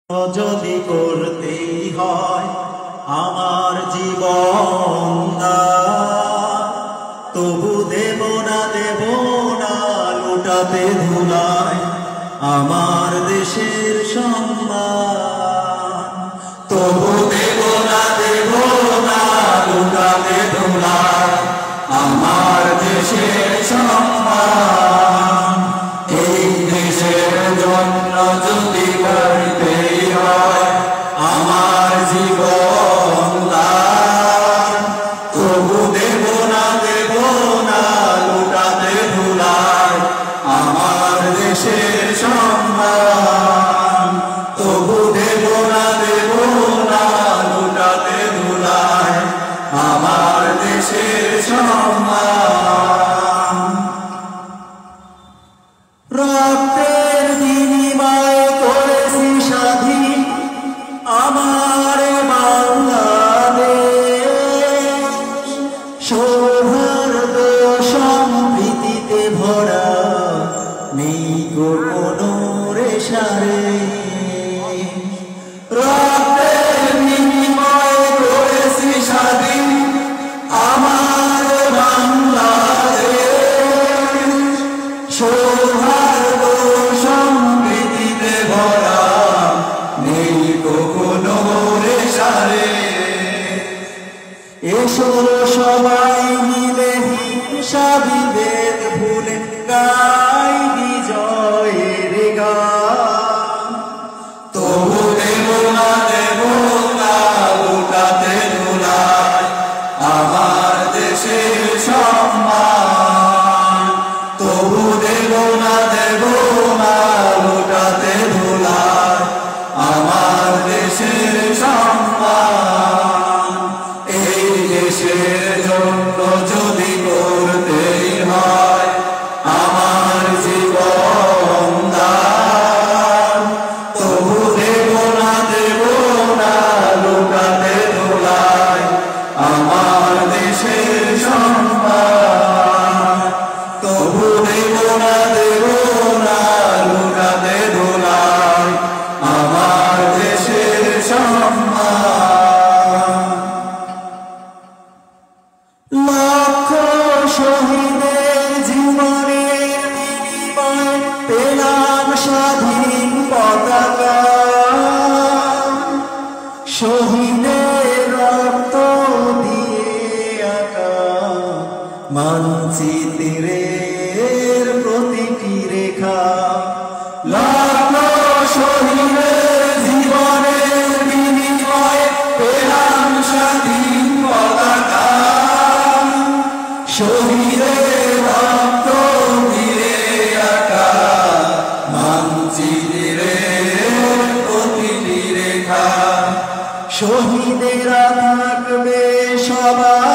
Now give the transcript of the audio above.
যদি করতেই হয় আমার জীবন দান, তবু দেব না লুটাতে ধুলায় আমার দেশের সম্মান। তবু দেব না লুটাতে ধুলায় আমার দেশের সম্মান। এই দেশের জন্য যদি করতেই হয় আমার জীবন দান, তবু দেব না লুটাতে ধুলায় আমার দেশের সম্মান। তবু দেব না লুটাতে ধুলায় আমার দেশের সম্মান। রক্তের বিনিময়ে করেছি স্বাধীন আমার বাংলাদেশ, সৌহার্দ্য সম্প্রীতিতে ভরা নেই কোনো রেশারে। রক্তের বিনিময়ে করেছি স্বাধীন আমার বাংলাদেশ, সৌহার্দ্য সম্প্রীতিতে ভরা নেই কোনো রেশারে। এসো সবাই মিলে হিংসা বিভেদ ভুলে গাই বিজয়ের গান। তবু দেব না লুটাতে ধুলায় আমার দেশের সম্মান। তবু দেব না লুটাতে ধুলায় আমার দেশের সম্মান। এই দেশের জন্য যদি করতেই হয় আমার জীবন দান, তবু দেব না লুটাতে ধুলায় আমার দেশের সম্মান। তবু দেব না লুটাতে ধুলায় আমার দেশের সম্মান। লক্ষ শহীদের জীবনের বিনিময়ে পেলাম স্বাধীন পতাকা, শহীদের রক্ত দিয়ে আঁকা মানচিত্রের প্রতিটি রেখা। লক্ষ শহীদের জীবনের বিনিময়ে পেলাম স্বাধীন পতাকা, শহীদের রক্ত দিয়ে আঁকা মানচিত্রের প্রতিটি রেখা। শহীদেরা থাকবে সবাই